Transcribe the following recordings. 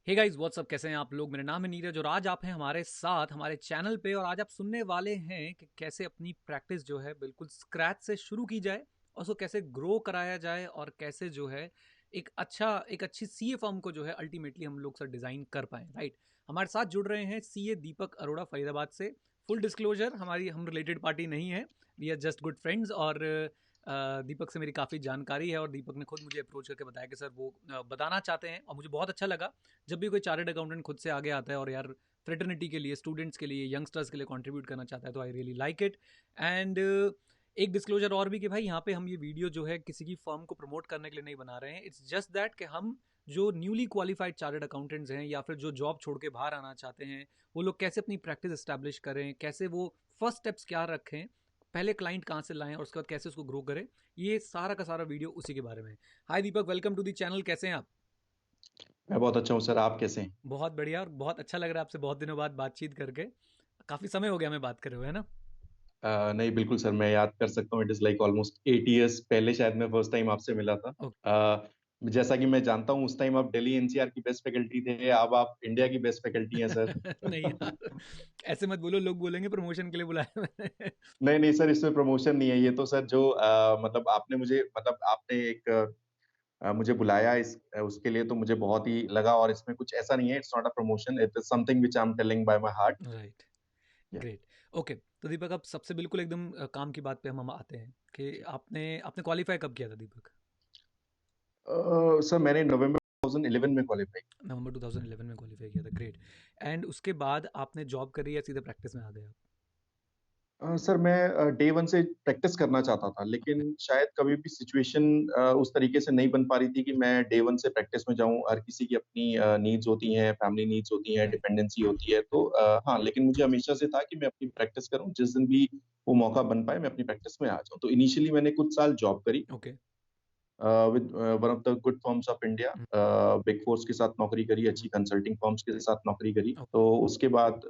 Hey guys what's up, कैसे हैं आप लोग। मेरा नाम है नीरज और आज आप हैं हमारे साथ हमारे चैनल पे और आज आप सुनने वाले हैं कि कैसे अपनी प्रैक्टिस जो है बिल्कुल स्क्रैच से शुरू की जाए और उसको कैसे ग्रो कराया जाए और कैसे जो है एक अच्छी सीए फर्म को जो है अल्टीमेटली हम लोग सर डिज़ाइन कर पाएँ, राइट। हमारे साथ जुड़ रहे हैं सीए दीपक अरोड़ा फरीदाबाद से। फुल डिस्क्लोजर, हम रिलेटेड पार्टी नहीं है, we are just good friends. और दीपक से मेरी काफ़ी जानकारी है और दीपक ने खुद मुझे अप्रोच करके बताया कि सर वो बताना चाहते हैं और मुझे बहुत अच्छा लगा जब भी कोई चार्टर्ड अकाउंटेंट खुद से आगे आता है और यार फ्रेटर्निटी के लिए, स्टूडेंट्स के लिए, यंगस्टर्स के लिए कंट्रीब्यूट करना चाहता है, तो I really like it. And एक डिस्क्लोजर और भी कि भाई यहाँ पे हम ये वीडियो जो है किसी की फर्म को प्रमोट करने के लिए नहीं बना रहे हैं। इट्स जस्ट दैट कि हम जो न्यूली क्वालिफाइड चार्टर्ड अकाउंटेंट्स हैं या फिर जो जॉब छोड़ के बाहर आना चाहते हैं, वो लोग कैसे अपनी प्रैक्टिस एस्टैब्लिश करें, कैसे वो फर्स्ट स्टेप्स क्या रखें, पहले क्लाइंट कहाँ से लाएं और उसके बाद कैसे उसको ग्रो करें, ये सारा का सारा वीडियो उसी के बारे में है। हाय दीपक, वेलकम टू द चैनल, कैसे हैं आप? मैं बहुत अच्छा हूँ सर। आप कैसे हैं? बहुत बढ़िया और बहुत अच्छा लग रहा है आपसे बहुत दिनों बाद बातचीत करके। काफ़ी समय हो गया हमें बात करे हुए, है ना? नहीं, बिल्कुल सर, मैं याद कर सकता हूँ। It is like almost 8 years पहले शायद मैं फर्स्ट टाइम आपसे मिला था। ओके। जैसा कि मैं जानता हूँ, उस टाइम आप दिल्ली एनसीआर की बेस्ट फैकल्टी थे, अब आप इंडिया की बेस्ट फैकल्टी हैं सर। नहीं यार, ऐसे मत बोलो, लोग बोलेंगे प्रमोशन के लिए बुलाया मैंने। नहीं नहीं सर, इसमें प्रमोशन नहीं है। ये तो सर जो मतलब आपने एक मुझे बुलाया उसके लिए तो मुझे बहुत ही लगा, और इसमें कुछ ऐसा नहीं है। It's not a promotion, it is something which I am telling bye my heart. Right. Great. Okay, तो दीपक अब सबसे बिल्कुल एकदम काम की बात पे हम आते हैं कि आपने आपने क्वालिफाई कब किया था दीपक? सर मैंने नवंबर 2011 में क्वालिफाई। नवंबर 2011 में क्वालिफाई किया था, ग्रेट। एंड उसके बाद आपने जॉब करी या सीधे प्रैक्टिस में आ गए आप? सर मैं डे वन से प्रैक्टिस करना चाहता था, ओके। लेकिन शायद कभी भी सिचुएशन उस तरीके से नहीं बन पा रही थी कि मैं डे वन से प्रैक्टिस में जाऊं। हर किसी की अपनी नीड्स होती हैं, फैमिली नीड्स होती हैं, राइट। डिपेंडेंसी होती है। तो हाँ, लेकिन मुझे हमेशा से था कि मैं अपनी प्रैक्टिस करूं, जिस दिन भी वो मौका बन पाए मैं अपनी प्रैक्टिस में आ जाऊं। तो इनिशियली मैंने कुछ साल जॉब करी okay. With one of the good firms of India. Big force के साथ नौकरी करी, अच्छी कंसल्टिंग फर्म्स के साथ नौकरी करी। तो उसके बाद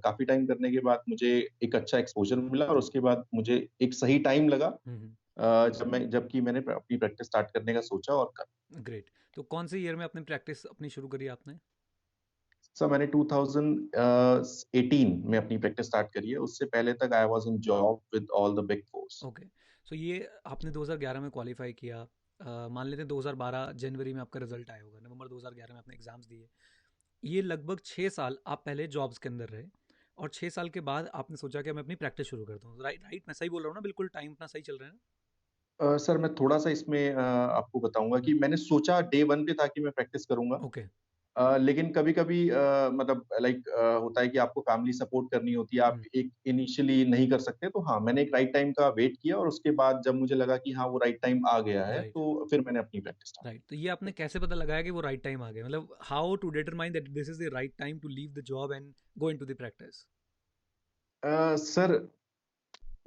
काफी टाइम करने के बाद मुझे एक अच्छा एक्सपोजर मिला, और उसके बाद मुझे एक सही टाइम लगा जबकि मैंने अपनी प्रैक्टिस स्टार्ट करने का सोचा और कर। ग्रेट। तो कौन से ईयर में अपनी प्रैक्टिस अपनी शुरू करी आपने? सर मैंने 2018 में अपनी प्रैक्टिस स्टार्ट करी है। उससे पहले तक I was in job with all the big fours. Okay. So ये आपने 2011 में क्वालिफाई किया। मान लेते हैं 2012 जनवरी में आपका रिजल्ट आया होगा, नवंबर 2011 में आपने एग्जाम्स दिए। ये लगभग 6 साल आप पहले जॉब्स के अंदर रहे और 6 साल के बाद आपने सोचा कि मैं अपनी प्रैक्टिस शुरू करता हूँ, राइट? राइट, मैं सही बोल रहा हूँ ना? बिल्कुल टाइम अपना सही चल रहा है ना? सर मैं थोड़ा सा इसमें आपको बताऊंगा कि मैंने सोचा डे वन पे था कि मैं प्रैक्टिस करूंगा। ओके। लेकिन कभी-कभी मतलब लाइक होता है कि आपको फैमिली सपोर्ट करनी होती है, आप एक इनिशियली नहीं कर सकते। तो हाँ, मैंने एक राइट टाइम का वेट किया, और उसके बाद जब मुझे लगा कि हाँ, वो राइट टाइम आ गया है, राइट। तो फिर मैंने अपनी प्रैक्टिस स्टार्ट राइट, तो ये आपने कैसे पता लगाया कि वो राइट टाइम आ गया? मतलब how to determine that this is the right time to leave the job and go into the practice? Sir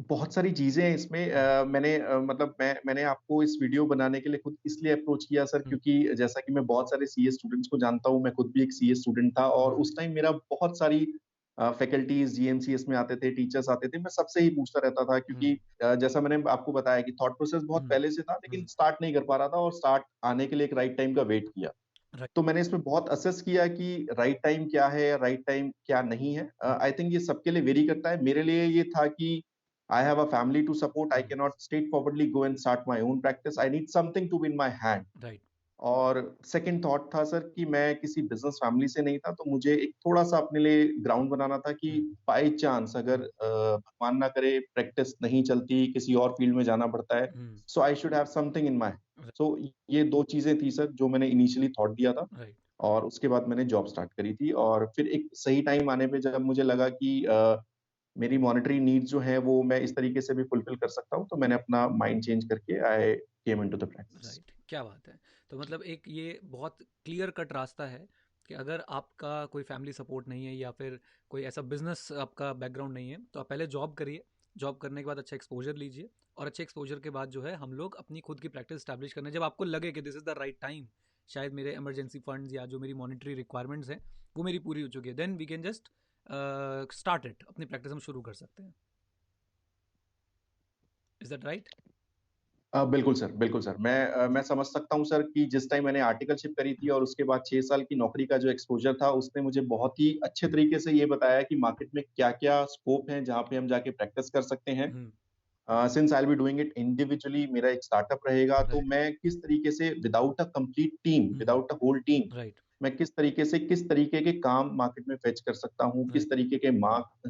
बहुत सारी चीज़ें हैं इसमें। मैंने मतलब मैंने आपको इस वीडियो बनाने के लिए खुद इसलिए अप्रोच किया सर, क्योंकि जैसा कि मैं बहुत सारे सीए स्टूडेंट्स को जानता हूँ, मैं खुद भी एक सीए स्टूडेंट था, और उस टाइम मेरा बहुत सारी फैकल्टीज़ जीएमसीएस में आते थे, टीचर्स आते थे, मैं सबसे ही पूछता रहता था, क्योंकि जैसा मैंने आपको बताया कि थॉट प्रोसेस बहुत पहले से था, लेकिन स्टार्ट नहीं कर पा रहा था, और स्टार्ट आने के लिए एक राइट टाइम का वेट किया। राइट। तो मैंने इसमें बहुत असेस किया कि राइट टाइम क्या है, राइट टाइम क्या नहीं है। आई थिंक ये सबके लिए वेरी करता है। मेरे लिए ये था कि I have a family to support, I can not straightforwardly go and start my own practice, I need something to be in my hand. Right. और सेकंड थॉट था सर कि मैं किसी बिजनेस फैमिली से नहीं था, तो मुझे एक थोड़ा सा अपने लिए ग्राउंड बनाना था कि बाय चांस अगर भगवान ना करे प्रैक्टिस नहीं चलती, किसी और फील्ड में जाना पड़ता है, so I should have something in my. So ये दो चीजें थी सर जो मैंने इनिशियली थॉट दिया था, राइट। और उसके बाद मैंने जॉब स्टार्ट करी थी। और फिर एक सही टाइम आने पे जब मुझे लगा कि मेरी मॉनेटरी नीड्स जो है वो मैं इस तरीके से भी फुलफिल कर सकता हूँ, तो मैंने अपना माइंड चेंज करके I came into the practice. Right, क्या बात है। तो मतलब एक ये बहुत क्लियर कट रास्ता है कि अगर आपका कोई फैमिली सपोर्ट नहीं है या फिर कोई ऐसा बिजनेस आपका बैकग्राउंड नहीं है, तो आप पहले जॉब करिए। जॉब करने के बाद अच्छा एक्सपोजर लीजिए और अच्छे एक्सपोजर के बाद जो है हम लोग अपनी खुद की प्रैक्टिस स्टैब्लिश करने, जब आपको लगे कि this is the right time, शायद मेरे इमरजेंसी फंड्स या जो मेरी मॉनिटरी रिक्वायरमेंट्स हैं वो मेरी पूरी हो चुकी है, then we can just start it, अपनी प्रैक्टिस हम शुरू कर सकते हैं। Is that right? बिल्कुल सर, बिल्कुल सर। मैं समझ सकता हूँ सर कि जिस टाइम मैंने आर्टिकलशिप करी थी और उसके बाद 6 साल की नौकरी का जो एक्सपोज़र था, उसने मुझे बहुत ही अच्छे तरीके से ये बताया कि मार्केट में क्या-क्या स्कोप है, जहाँ पे हम जाके प्रैक्टिस कर सकते हैं। हुँ, since I will be doing it individually, मेरा एक स्टार्टअप रहेगा, तो राइट। मैं किस तरीके से without a complete team, hmm, without a whole team, right, मैं किस तरीके से किस तरीके के काम मार्केट में फेच कर सकता हूँ, किस राइट, तरीके के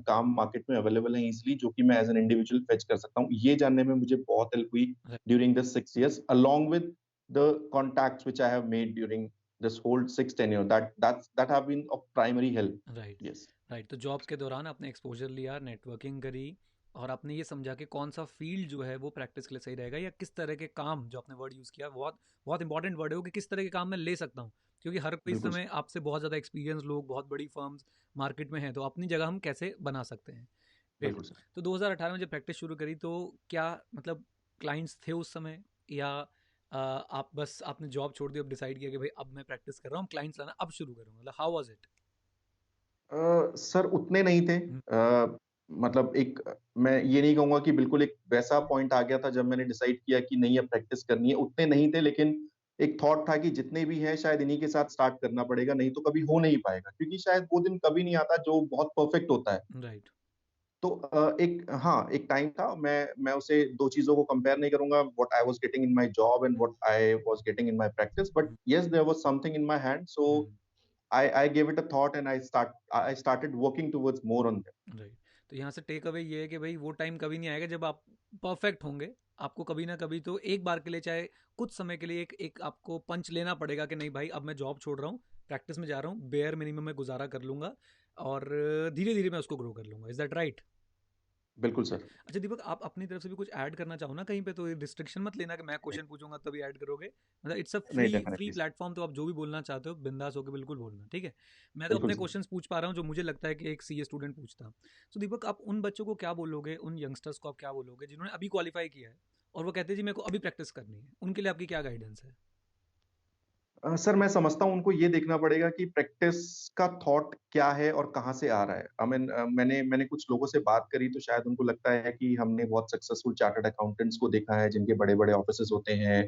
काम मार्केट में अवेलेबल हैं ईज़िली, जो कि मैं एज़ एन इंडिविजुअल फेच कर सकता हूँ। ये जानने में मुझे बहुत हेल्प हुई right, during this 6 years along with the contacts which I have made during this whole 6 tenure that have been of primary help. Right, yes, right. तो जॉब के दौरान आपने एक्सपोज़र लिया, नेटवर्किंग करी और आपने ये समझा कि कौन-सा फ़ील्ड जो है वो प्रैक्टिस के लिए सही रहेगा या किस तरह के काम जो आपने वर्ड यूज़ किया बहुत बहुत इंपॉर्टेंट वर्ड है वो कि किस तरह के काम मैं ले सकता हूँ। क्योंकि हर कोई इस बिल्कुल समय सर, आपसे बहुत ज़्यादा एक्सपीरियंस लोग, बहुत बड़ी फ़र्म्स मार्केट में हैं, तो अपनी जगह हम कैसे बना सकते हैं। ग्रेट। बिल्कुल सर। तो 2018 में जब प्रैक्टिस शुरू करी तो क्या मतलब क्लाइंट्स थे उस समय या आप बस आपने जॉब छोड़ दी अब डिसाइड किया कि भाई अब मैं प्रैक्टिस कर रहा हूँ, क्लाइंट्स लाना अब शुरू करूँगा, मतलब हाउ वाज़ इट? सर उतने नहीं थे। हुँ, मतलब एक मैं ये नहीं कहूँगा कि बिल्कुल एक वैसा पॉइंट आ गया था जब मैंने डिसाइड किया कि नहीं अब प्रैक्टिस करनी है, उतने नहीं थे लेकिन एक थॉट था कि जितने भी हैं शायद इन्हीं के साथ स्टार्ट करना पड़ेगा, नहीं तो कभी हो नहीं पाएगा। क्योंकि शायद वो दिन कभी नहीं आता जो बहुत परफेक्ट होता है। राइट। तो एक टाइम था मैं उसे 2 चीज़ों को कंपेयर नहीं करूँगा what I was getting in my job and hmm, what I was getting in my practice but hmm, yes there was something in my hand so hmm. I gave it a thought and I started working towards more on them. Right. तो यहाँ से take away ये है कि भाई वो time कभी नहीं आएगा जब आप परफेक्ट होंगे। आपको कभी ना कभी तो एक बार के लिए चाहे कुछ समय के लिए एक एक आपको पंच लेना पड़ेगा कि नहीं भाई अब मैं जॉब छोड़ रहा हूँ, प्रैक्टिस में जा रहा हूँ, बेयर मिनिमम में गुजारा कर लूँगा और धीरे-धीरे मैं उसको ग्रो कर लूँगा। Is that right? बिल्कुल राइट। सर। अच्छा दीपक आप अपनी तरफ से भी कुछ ऐड करना चाहो ना कहीं पे तो रिस्ट्रिक्शन मत लेना कि मैं नहीं, क्वेश्चन पूछूंगा तभी ऐड करोगे। मतलब इट्स अ नहीं फ्री डेफिनिटली सर। प्लेटफॉर्म तो आप जो भी बोलना चाहते हो बिंदास होकर बिल्कुल बोलना ठीक है। मैं तो बिल्कुल अपने सर। क्वेश्चंस पूछ पा रहा हूँ जो मुझे लगता है कि एक सीए स्टूडेंट पूछता। तो दीपक आप उन बच्चों को क्या बोलोगे उन यंगस्टर्स को आप क्या बोलोगे जिन्होंने अभी क्वालिफाई किया है और वो कहते हैं जी मेरे को अभी प्रैक्टिस करनी है उनके लिए आपकी क्या गाइडेंस है? सर मैं समझता हूँ उनको ये देखना पड़ेगा कि प्रैक्टिस का थॉट क्या है और कहाँ से आ रहा है। आई मीन मैंने मैंने कुछ लोगों से बात करी तो शायद उनको लगता है कि हमने बहुत सक्सेसफुल चार्टर्ड अकाउंटेंट्स को देखा है जिनके बड़े-बड़े ऑफिसेज होते हैं,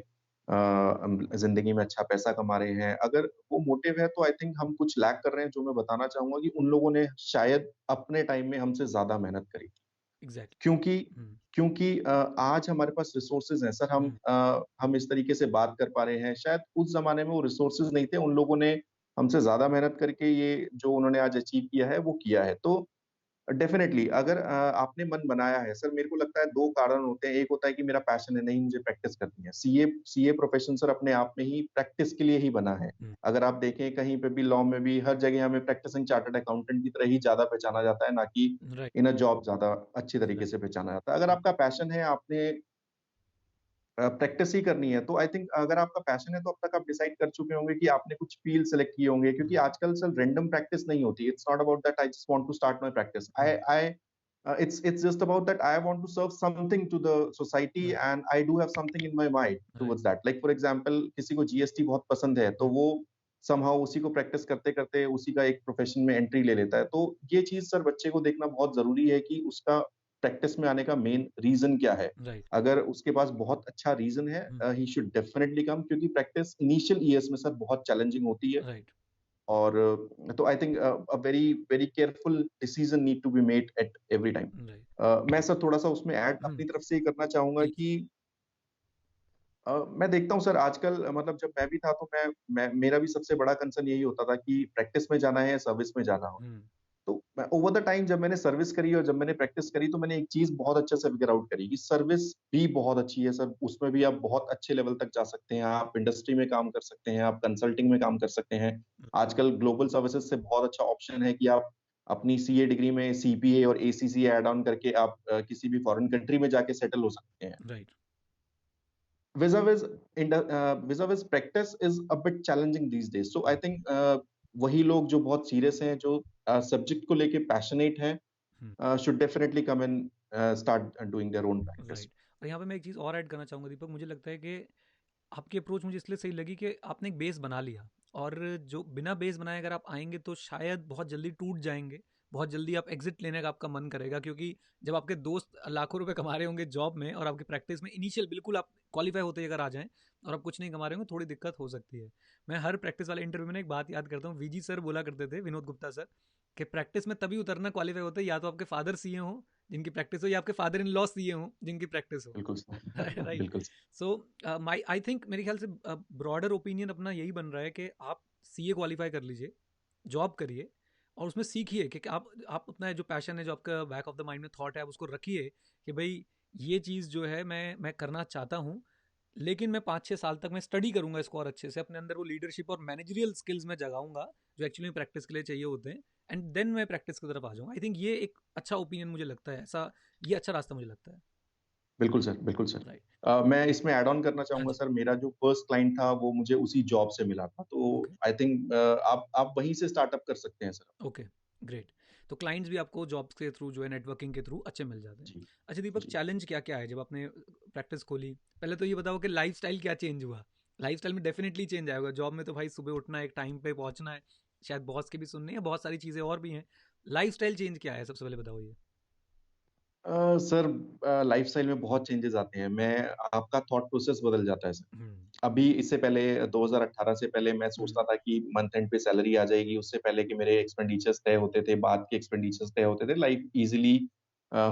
ज़िंदगी में अच्छा पैसा कमा रहे हैं। अगर वो मोटिव है तो आई थिंक हम कुछ लैक कर रहे हैं। जो मैं बताना चाहूँगा कि उन लोगों ने शायद अपने टाइम में हमसे ज़्यादा मेहनत करी। एग्जैक्टली। क्योंकि हम्म। क्योंकि आज हमारे पास रिसोर्सेज हैं सर, हम्म। हम इस तरीके से बात कर पा रहे हैं, शायद उस ज़माने में वो रिसोर्सेज नहीं थे, उन लोगों ने हमसे ज़्यादा मेहनत करके ये जो उन्होंने आज अचीव किया है, वो किया है। तो डेफ़िनेटली अगर आपने मन बनाया है सर मेरे को लगता है 2 कारण होते हैं, एक होता है कि मेरा पैशन है, नहीं मुझे प्रैक्टिस करनी है। सीए प्रोफ़ेशन सर अपने आप में ही प्रैक्टिस के लिए ही बना है। हम्म। अगर आप देखें कहीं पे भी लॉ में भी हर जगह हमें प्रैक्टिसिंग चार्टर्ड अकाउंटेंट की तरह ही ज़्यादा पहचाना जाता है, ना कि राइट। इन अ जॉब ज़्यादा अच्छी तरीके राइट। से पहचाना जाता है। अगर आपका पैशन है, आपने प्रैक्टिस ही करनी है, तो आई थिंक अगर आपका पैशन है तो अब तक आप डिसाइड कर चुके होंगे कि आपने कुछ फील्ड सेलेक्ट किए होंगे क्योंकि आजकल सर रैंडम प्रैक्टिस नहीं होती। It's not about that I just want to start my practice. I it's just about that I want to serve something to the society right. and I do have something in my mind right. towards that. Like for example, किसी को GST बहुत पसंद है, तो वो somehow उसी को practice करते-करते उसी का एक प्रोफेशन में एंट्री ले लेता है। तो ये चीज़ सर बच्चे को देखना बहुत ज़रूरी है कि उसका प्रैक्टिस में आने का मेन रीज़न क्या है? राइट। अगर उसके पास बहुत अच्छा रीज़न है ही शुड डेफिनिटली कम क्योंकि प्रैक्टिस इनिशियल ईयर्स में सर बहुत चैलेंजिंग होती है राइट। और तो I think a very very careful decision need to be made at every time. Right. मैं सर थोड़ा-सा उसमें ऐड अपनी तरफ से ये करना चाहूँगा प्लीज। कि मैं देखता हूँ सर आजकल मतलब जब मैं भी था तो मैं मेरा भी सबसे बड़ा कंसर्न यही होता था कि प्रैक्टिस में जाना है या सर्विस में जाना हो। तो मैं ओवर द टाइम जब मैंने सर्विस करी और जब मैंने प्रैक्टिस करी तो मैंने एक चीज़ बहुत अच्छे से फिगर आउट करी कि सर्विस भी बहुत अच्छी है सर, उसमें भी आप बहुत अच्छे लेवल तक जा सकते हैं, आप इंडस्ट्री में काम कर सकते हैं, आप कंसल्टिंग में काम कर सकते हैं। आजकल ग्लोबल सर्विसेज़ से बहुत अच्छा ऑप्शन है कि आप अपनी सीए डिग्री में सीपीए और एसीसी ऐड ऑन करके आप किसी भी फॉरेन कंट्री में जाके सेटल हो सकते हैं। Right. vis-a-vis vis-a-vis practice is a bit challenging these days. So I think वही लोग जो बहुत सीरियस हैं, जो सब्जेक्ट को लेके पैशनेट हैं, should definitely come and start doing their own practice. Right. और यहाँ पे मैं एक चीज़ और ऐड करना चाहूँगा दीपक, मुझे लगता है कि आपकी अप्रोच मुझे इसलिए सही लगी कि आपने एक बेस बना लिया और जो बिना बेस बनाए अगर आप आएंगे तो शायद बहुत जल्दी टूट जाएंगे, बहुत जल्दी आप एग्जिट लेने का आपका मन करेगा क्योंकि जब आपके दोस्त लाखों रुपए कमा रहे होंगे जॉब में और आपकी प्रैक्टिस में इनिशियल बिल्कुल आप क्वालिफाई होते ही अगर आ जाएं और आप कुछ नहीं कमा रहे होंगे, थोड़ी दिक्कत हो सकती है। मैं हर प्रैक्टिस वाले इंटरव्यू में एक बात याद करता हूँ, वीजी सर बोला करते थे, विनोद गुप्ता सर, कि प्रैक्टिस में तभी उतरना क्वालिफाई होता है या तो आपके फादर सीए हो जिनकी प्रैक्टिस हो, या आपके फादर इन लॉ सीए हो जिनकी प्रैक्टिस हो। बिल्कुल सर। राइट। बिल्कुल sir. So my I think मेरे ख्याल से ब्रॉडर ओपिनियन अपना यही बन रहा है कि आप सीए क्वालिफाई कर लीजिए, जॉब करिए और उसमें सीखिए कि आप अपना जो पैशन है, जो आपका बैक ऑफ द माइंड में थॉट है, आप उसको रखिए कि भाई ये चीज़ जो है मैं करना चाहता हूँ, लेकिन मैं 5-6 साल तक मैं स्टडी करूंगा इसको और अच्छे से अपने अंदर वो लीडरशिप और मैनेजरियल स्किल्स में जगाऊंगा जो एक्चुअली प्रैक्टिस के लिए चाहिए होते हैं, एंड देन मैं प्रैक्टिस की तरफ आ जाऊंगा। आई थिंक ये एक अच्छा ओपिनियन मुझे लगता है, ऐसा ये अच्छा रास्ता मुझे लगता है। बिल्कुल सर, बिल्कुल सर। राइट। मैं इसमें ऐड ऑन करना हाँ चाहूँगा जी। सर, मेरा जो फर्स्ट क्लाइंट था वो मुझे उसी जॉब से मिला था। तो ओके। आई थिंक आप वहीं से स्टार्टअप कर सकते हैं सर। ओके। ग्रेट। तो क्लाइंट्स भी आपको जॉब्स के थ्रू जो है नेटवर्किंग के थ्रू अच्छे मिल जाते हैं। जी, अच्छा दीपक, जी। चैलेंज क्या क्या है जब आपने प्रैक्टिस खोली? पहले तो ये बताओ कि लाइफ स्टाइल क्या चेंज हुआ? लाइफ स्टाइल में डेफिनेटली चेंज आएगा। जॉब में तो भाई सुबह उठना है, एक टाइम पे पहुंचना है, शायद बॉस की भी सुननी है, बहुत सारी चीज़ें और भी हैं। लाइफ स्टाइल चेंज क्या है, सबसे पहले बताओ ये। सर, लाइफ़स्टाइल में बहुत चेंजेस आते हैं। मैं आपका थॉट प्रोसेस बदल जाता है सर। हम्म। अभी इससे पहले 2018 से पहले मैं हम्म। सोचता था कि मंथ एंड पे सैलरी आ जाएगी, उससे पहले कि मेरे एक्सपेंडिचर्स तय होते थे, बाद के एक्सपेंडिचर्स तय होते थे, लाइफ ईज़िली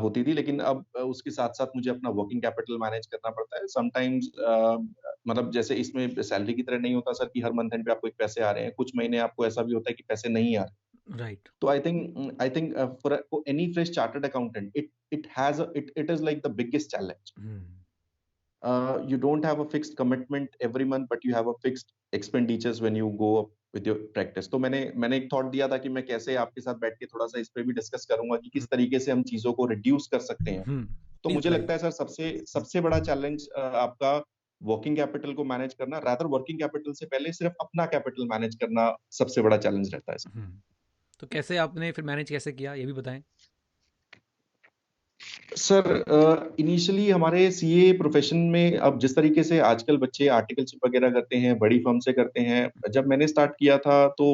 होती थी। लेकिन अब उसके साथ-साथ मुझे अपना वर्किंग कैपिटल मैनेज करना पड़ता है। समटाइम्स मतलब जैसे इसमें सैलरी की तरह नहीं होता सर कि हर मंथ एंड पे आपको एक पैसे आ रहे हैं। कुछ महीने आपको ऐसा भी होता है कि पैसे नहीं आ रहे। Right. So I think for any fresh chartered accountant, it is like the biggest challenge. Hmm. You don't have a fixed commitment every month, but you have a fixed expenditures when you go up with your practice. तो मैंने एक thought दिया था कि मैं कैसे आपके साथ बैठ के थोड़ा सा इस पे भी डिस्कस करूंगा कि किस तरीके से हम चीजों को रिड्यूस कर सकते हैं। तो प्लीज मुझे बताइए। लगता है सर सबसे सबसे बड़ा चैलेंज आपका वर्किंग कैपिटल को मैनेज करना, रादर वर्किंग कैपिटल से पहले सिर्फ अपना कैपिटल मैनेज करना सबसे बड़ा चैलेंज रहता है सर। तो कैसे आपने फिर मैनेज कैसे किया, ये भी बताएं। सर, इनिशियली हमारे सीए प्रोफेशन में अब जिस तरीके से आजकल बच्चे आर्टिकलशिप वगैरह करते हैं, बड़ी फर्म से करते हैं, जब मैंने स्टार्ट किया था तो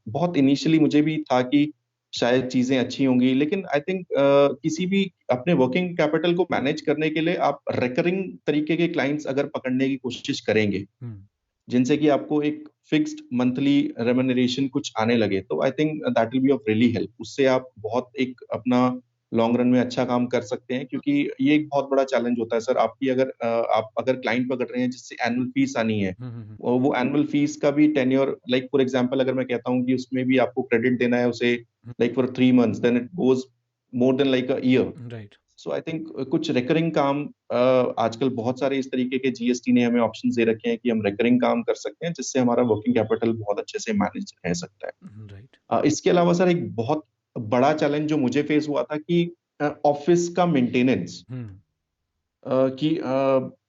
बहुत इनिशियली मुझे भी था कि शायद चीजें अच्छी होंगी, लेकिन आई थिंक किसी भी अपने वर्किंग कैपिटल को मैनेज करने के लिए आप रिकरिंग तरीके के क्लाइंट्स अगर पकड़ने की कोशिश करेंगे, जिनसे कि आपको एक फिक्स्ड मंथली रेम्युनरेशन कुछ आने लगे, तो I think that will be of really help. उससे आप बहुत एक अपना लॉन्ग रन में अच्छा काम कर सकते हैं, क्योंकि ये एक बहुत बड़ा चैलेंज होता है सर आपकी, अगर आप अगर क्लाइंट पकड़ रहे हैं जिससे एनुअल फीस आनी है, वो एनुअल फीस का भी टेन्योर, लाइक फॉर एग्जांपल अगर मैं कहता हूँ कि उसमें भी आपको क्रेडिट देना है उसे, like for 3 months, then it goes more than like a year. Right. So I think कुछ रिकरिंग काम, आजकल बहुत सारे इस तरीके के जीएसटी ने हमें ऑप्शन दे रखे हैं कि हम रिकरिंग काम कर सकते हैं, जिससे हमारा वर्किंग कैपिटल बहुत अच्छे से मैनेज रह सकता है। राइट। इसके अलावा सर एक बहुत बड़ा चैलेंज जो मुझे फेस हुआ था कि ऑफिस का मेंटेनेंस, कि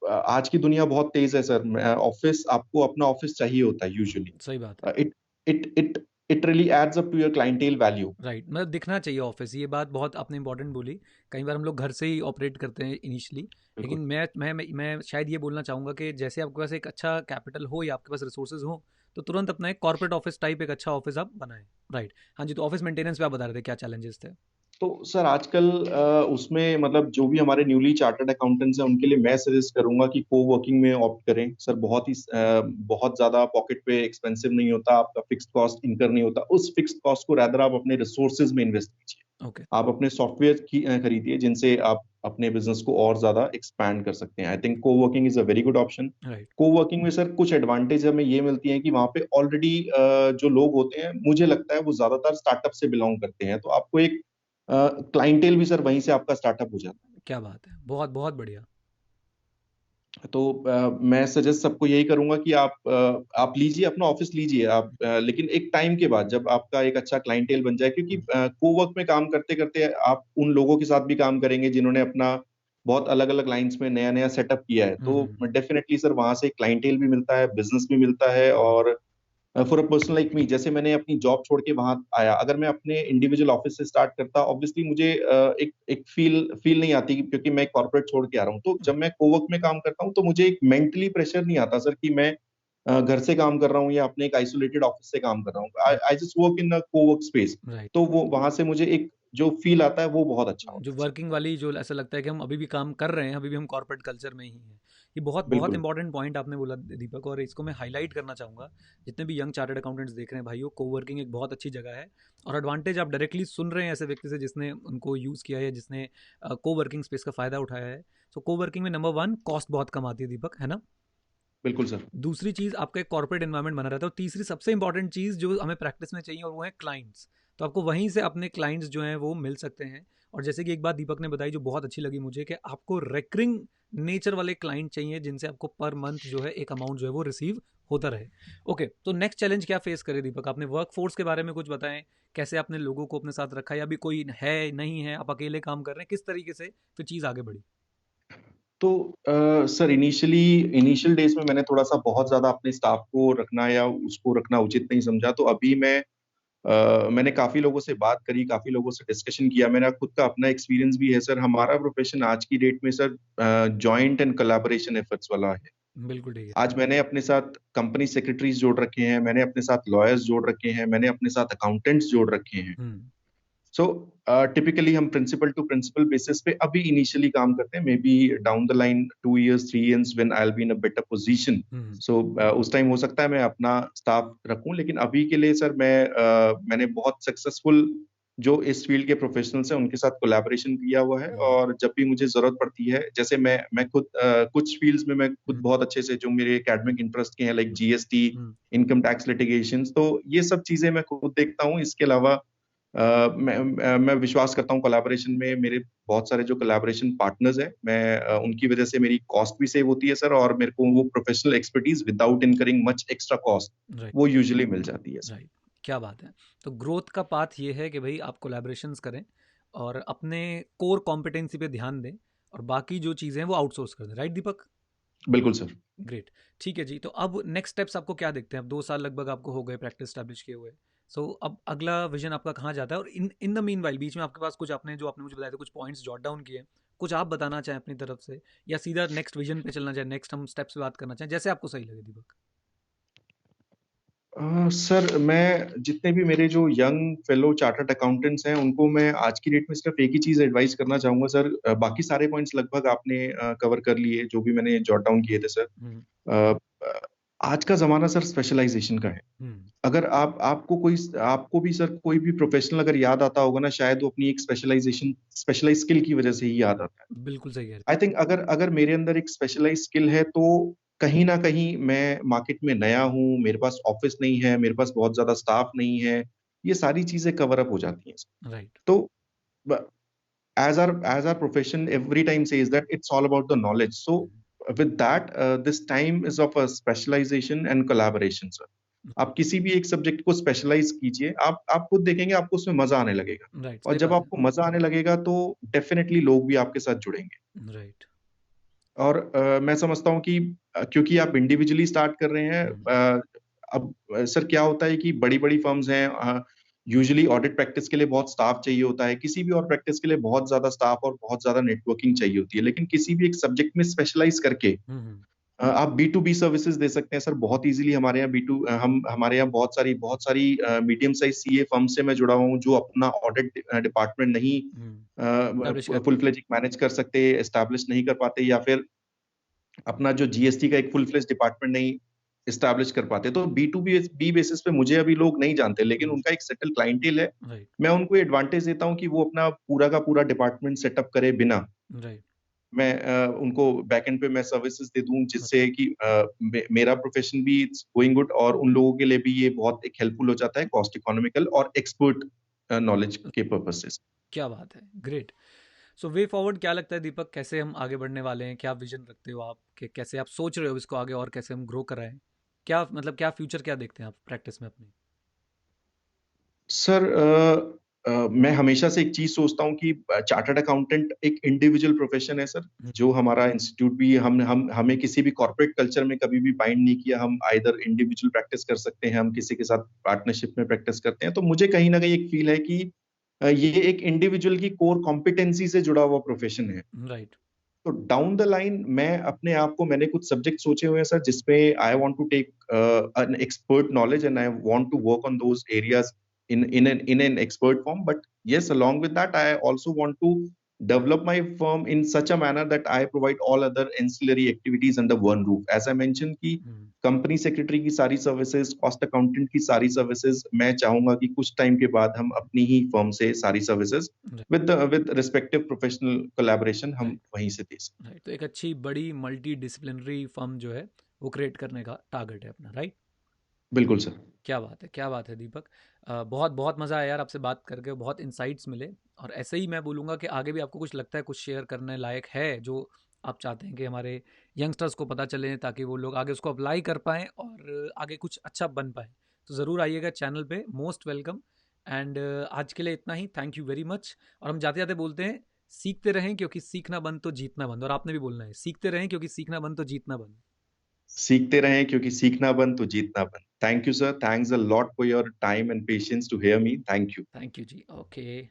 आज की दुनिया बहुत तेज है सर। ऑफिस, आपको अपना ऑफिस चाहिए होता है यूजुअली। सही बात है। It it it it really adds up to your clientele value. Right, मतलब दिखना चाहिए ऑफिस, ये बात बहुत आपने इंपॉर्टेंट बोली। कई बार हम लोग घर से ही ऑपरेट करते हैं इनिशियली, लेकिन बिल्कुल। मैं शायद ये बोलना चाहूँगा कि जैसे आपके पास एक अच्छा कैपिटल हो या आपके पास रिसोर्सेज हो, तो तुरंत अपना एक कॉर्पोरेट ऑफिस टाइप एक अच्छा ऑफिस आप बनाएं। राइट। हाँ जी, तो ऑफिस मेंटेनेंस पे आप बता रहे थे क्या चैलेंजेस थे? तो सर आजकल उसमें मतलब जो भी हमारे न्यूली चार्टर्ड अकाउंटेंट्स हैं उनके लिए मैं सजेस्ट करूंगा कि को वर्किंग में ऑप्ट करें सर। बहुत ज्यादा पॉकेट पे एक्सपेंसिव नहीं होता, आपका फिक्स्ड कॉस्ट इनकर नहीं होता। उस फिक्स्ड कॉस्ट को रैदर आप अपने रिसोर्सेज में इन्वेस्ट कीजिए। ओके। आप अपने सॉफ्टवेयर खरीदिए जिनसे आप अपने बिजनेस को और ज्यादा एक्सपैंड कर सकते हैं। आई थिंक को working is a very good option. Right. को वर्किंग में सर कुछ एडवांटेज हमें ये मिलती है कि वहाँ पे ऑलरेडी जो लोग होते हैं, मुझे लगता है वो ज्यादातर स्टार्टअप से बिलोंग करते हैं, तो आपको एक क्लाइंटेल भी सर वहीं से आपका स्टार्टअप हो जाता क्या बात है, बहुत बहुत बढ़िया। है। तो मैं सजेस्ट सबको यही करूंगा कि आप लीजिए, अपना ऑफिस लीजिए आप, लेकिन एक टाइम के बाद जब आपका एक अच्छा क्लाइंटेल बन जाए, क्योंकि कोवर्क में काम करते करते आप उन लोगों के साथ भी काम करेंगे जिन्होंने अपना बहुत अलग अलग लाइंस में नया नया सेटअप किया है, तो डेफिनेटली सर वहां से क्लाइंटेल भी मिलता है, बिजनेस भी मिलता है। और for a person like me, जैसे मैंने अपनी जॉब छोड़ के वहां आया, अगर मैं अपने इंडिविजुअल ऑफिस से स्टार्ट करता, ऑब्वियसली मुझे एक फील नहीं आती, क्योंकि मैं कॉर्पोरेट छोड़ के आ रहा हूँ। तो जब मैं कोवर्क में काम करता हूँ तो मुझे एक मेंटली प्रेशर नहीं आता सर कि मैं घर से काम कर रहा हूँ या अपने एक आइसोलेटेड ऑफिस से काम कर रहा हूँ। I just work in a Cowork space. Right. तो वो वहां से मुझे एक जो फील आता है वो बहुत अच्छा जो होता है सर। वर्किंग वाली, जो ऐसा लगता है कि हम अभी भी काम कर रहे हैं, अभी भी हम कॉर्पोरेट कल्चर में ही हैं। ये बहुत बहुत बिल्कुल। इंपॉर्टेंट पॉइंट आपने बोला दीपक, और इसको मैं हाईलाइट करना चाहूँगा जितने भी यंग चार्टर्ड अकाउंटेंट्स देख रहे हैं भाइयों, कोवर्किंग एक बहुत अच्छी जगह है। और एडवांटेज आप डायरेक्टली सुन रहे हैं ऐसे व्यक्ति से जिसने उनको यूज़ किया है, जिसने कोवर्किंग स्पेस का फ़ायदा उठाया है। सो कोवर्किंग में नंबर वन, कॉस्ट बहुत कम आती है दीपक, है ना? बिल्कुल सर। दूसरी चीज़, आपका एक कॉर्पोरेट एनवायरनमेंट बना रहता है। और तीसरी सबसे इंपॉर्टेंट चीज़ जो हमें प्रैक्टिस में चाहिए, और वो है क्लाइंट्स। तो आपको वहीं से अपने क्लाइंट्स जो हैं वो मिल सकते हैं। और जैसे कि एक बात दीपक ने बताई जो बहुत अच्छी लगी मुझे, कि आपको रेकरिंग नेचर वाले क्लाइंट चाहिए जिनसे आपको पर मंथ जो है एक अमाउंट जो है वो रिसीव होता रहे। ओके, तो नेक्स्ट चैलेंज क्या फेस करे दीपक? आपने वर्क फोर्स के बारे में कुछ बताएं, कैसे आपने लोगों को अपने साथ रखा, या अभी कोई है नहीं है, आप अकेले काम कर रहे हैं, किस तरीके से फिर चीज़ आगे बढ़ी? तो सर इनिशियल डेज में मैंने थोड़ा-सा बहुत ज़्यादा अपने स्टाफ को रखना या उसको रखना उचित नहीं समझा। तो अभी मैंने काफ़ी लोगों से बात करी, काफ़ी लोगों से डिस्कशन किया। मेरा खुद का अपना एक्सपीरियंस भी है सर। हमारा प्रोफ़ेशन आज की डेट में sir joint and collaboration efforts वाला है। बिल्कुल ठीक है। आज मैंने अपने साथ कंपनी सेक्रेटरीज़ जोड़ रखे हैं, मैंने अपने साथ लॉयर्स जोड़ रखे हैं, मैंने अपने साथ अकाउंटेंट्स जोड़ रखे हैं। हम्म। सो टिपिकली हम प्रिंसिपल टू प्रिंसिपल बेसिस पे अभी इनिशियली काम करते हैं। Maybe down the line 2 years 3 years when I will be in a better position, hmm. So उस टाइम हो सकता है मैं अपना स्टाफ रखूं। लेकिन अभी के लिए सर मैंने बहुत सक्सेसफुल जो इस फील्ड के प्रोफेशनल्स हैं उनके साथ कोलैबोरेशन किया हुआ है। हम्म। और जब भी मुझे जरूरत पड़ती है, जैसे मैं खुद कुछ फील्ड्स में मैं खुद हम्म। बहुत अच्छे से जो मेरे एकेडमिक इंटरेस्ट के हैं, लाइक जीएसटी, हम्म। इनकम टैक्स लिटिगेशंस, तो ये सब चीजें मैं खुद देखता हूँ। इसके अलावा मैं विश्वास करता हूँ कोलैबोरेशन में। मेरे बहुत सारे जो कोलैबोरेशन पार्टनर्स हैं, उनकी वजह से मेरी कॉस्ट भी सेव होती है सर, और मेरे को वो professional expertise without incurring much extra cost right. वो यूजुअली मिल जाती है सर। राइट। क्या बात है। तो ग्रोथ का पाथ ये है कि भाई आप कोलैबोरेशंस करें और अपने कोर कॉम्पिटेंसी पे ध्यान दें, और बाकी जो चीज़ें हैं वो आउटसोर्स कर दें। राइट दीपक? बिल्कुल सर। ग्रेट। ठीक है जी, तो अब नेक्स्ट स्टेप्स आपको क्या दिखते हैं? अब 2 साल लगभग आपको हो गए प्रैक्टिस स्टैब्लिश किए हुए। सो अब अगला विजन आपका कहाँ जाता है? और इन इन द मीन वाइल बीच में आपके पास कुछ, आपने जो आपने मुझे बताया था, कुछ पॉइंट्स जॉट डाउन किए, कुछ आप बताना चाहें अपनी तरफ से, या सीधा नेक्स्ट विजन पे चलना चाहें, नेक्स्ट हम स्टेप्स पे बात करना चाहें, जैसे आपको सही लगे दीपक। सर मैं जितने भी मेरे जो यंग फेलो चार्टर्ड अकाउंटेंट्स हैं उनको मैं आज की डेट में सिर्फ एक ही चीज एडवाइस करना चाहूंगा सर। बाकी सारे पॉइंट्स लगभग आपने कवर कर लिए जो भी मैंने जॉट डाउन किए थे सर। हम्म। अ, आज का जमाना सर स्पेशलाइजेशन का है। हम्म। अगर आपको भी सर कोई भी प्रोफेशनल अगर याद आता होगा ना, शायद वो अपनी एक स्पेशलाइज स्किल की वजह से ही याद आता है। बिल्कुल सही कह रहे आई थिंक अगर अगर मेरे अंदर एक स्पेशलाइज स्किल है तो कहीं ना कहीं मैं मार्केट में नया हूँ, मेरे पास ऑफिस नहीं है, मेरे पास बहुत ज्यादा स्टाफ नहीं है, ये सारी चीजें कवर अप हो जाती हैं। हैं। राइट। तो as our profession every time says that it's all about the knowledge. So with that, this time is of a specialization and collaboration sir. आप किसी भी एक सब्जेक्ट को स्पेशलाइज कीजिए, आप खुद देखेंगे आपको उसमें मजा आने लगेगा। राइट, और सही जब बात है। आपको मजा आने लगेगा तो डेफिनेटली लोग भी आपके साथ जुड़ेंगे। राइट। और मैं समझता हूँ कि क्योंकि आप इंडिविजुअली स्टार्ट कर रहे हैं, अब सर क्या होता है कि बड़ी-बड़ी फर्म्स हैं, यूजुअली ऑडिट प्रैक्टिस के लिए बहुत स्टाफ चाहिए होता है, किसी भी और प्रैक्टिस के लिए बहुत ज़्यादा स्टाफ और बहुत ज़्यादा नेटवर्किंग चाहिए होती है। लेकिन किसी भी एक सब्जेक्ट में स्पेशलाइज़ करके हम्म। आप बी टू बी सर्विसेज दे सकते हैं सर बहुत ईज़िली। हमारे यहाँ हम हमारे यहाँ बहुत सारी मीडियम साइज़ सीए फर्म से मैं जुड़ा हुआ हूँ, जो अपना ऑडिट डिपार्टमेंट नहीं एस्टैब्लिश कर फुल पाते। फ्लेज मैनेज कर सकते, एस्टैब्लिश नहीं कर पाते, या फिर अपना जो जीएसटी का एक फुल फ्लेज डिपार्टमेंट नहीं एस्टैब्लिश कर पाते। तो बी टू बी बेसिस पे मुझे अभी लोग नहीं जानते, लेकिन उनका एक सेटल क्लाइंटेल है। राइट। मैं उनको एडवांटेज देता हूँ कि वो अपना पूरा का पूरा डिपार्टमेंट सेटअप करे बिना राइट। मैं उनको बैकएंड पे मैं सर्विसेज दे दूं, जिससे कि मेरा प्रोफेशन भी इट्स गोइंग गुड, और उन लोगों के लिए भी ये बहुत एक हेल्पफुल हो जाता है कॉस्ट इकोनॉमिकल और एक्सपर्ट नॉलेज के पर्पस से। क्या बात है, ग्रेट। सो वे फॉरवर्ड क्या लगता है दीपक, कैसे हम आगे बढ़ने वाले हैं? क्या विजन रखते हो आप, कि कैसे आप सोच रहे हो इसको आगे और कैसे हम ग्रो कराएं? क्या मतलब, क्या फ्यूचर क्या देखते हैं आप प्रैक्टिस में अपनी? सर मैं हमेशा से एक चीज सोचता हूँ कि चार्टर्ड अकाउंटेंट एक इंडिविजुअल प्रोफेशन है सर। हम्म। जो हमारा इंस्टीट्यूट भी हम हमें किसी भी कॉर्पोरेट कल्चर में कभी भी बाइंड नहीं किया। हम आइदर इंडिविजुअल प्रैक्टिस कर सकते हैं, हम किसी के साथ पार्टनरशिप में प्रैक्टिस करते हैं। तो मुझे कहीं ना कहीं एक फील है कि ये एक इंडिविजुअल की कोर कॉम्पिटेंसी से जुड़ा हुआ प्रोफेशन है। राइट। तो डाउन द लाइन मैं अपने आप को, मैंने कुछ सब्जेक्ट सोचे हुए हैं सर जिसपे I want to take an expert knowledge and I want to work on those areas in an expert form. But yes, along with that I also want to develop my firm in such a manner that I provide all other ancillary activities under one roof. As I mentioned कि company secretary की सारी services, cost accountant की सारी services मैं चाहूंगा कि कुछ time के बाद हम अपनी ही फर्म से सारी services with respective professional collaboration हम वहीं से दे सकते हैं। तो एक अच्छी बड़ी मल्टी डिसिप्लिनरी फर्म जो है वो क्रिएट करने का टारगेट है अपना, राइट? बिल्कुल सर। क्या बात है दीपक। बहुत बहुत मज़ा आया यार आपसे बात करके, बहुत इंसाइट्स मिले। और ऐसे ही मैं बोलूँगा कि आगे भी आपको कुछ लगता है कुछ शेयर करने लायक है जो आप चाहते हैं कि हमारे यंगस्टर्स को पता चले, ताकि वो लोग आगे उसको अप्लाई कर पाएँ और आगे कुछ अच्छा बन पाए, तो ज़रूर आइएगा चैनल पे, मोस्ट वेलकम। एंड आज के लिए इतना ही, थैंक यू वेरी मच। और हम जाते जाते बोलते हैं, सीखते रहें क्योंकि सीखना बंद तो जीतना बंद। और आपने भी बोलना है, सीखते रहें क्योंकि सीखना बंद तो जीतना बंद। सीखते रहें क्योंकि सीखना बंद तो जीतना बंद। Thank you sir, thanks a lot for your time and patience to hear me. Thank you. Thank you जी, ओके।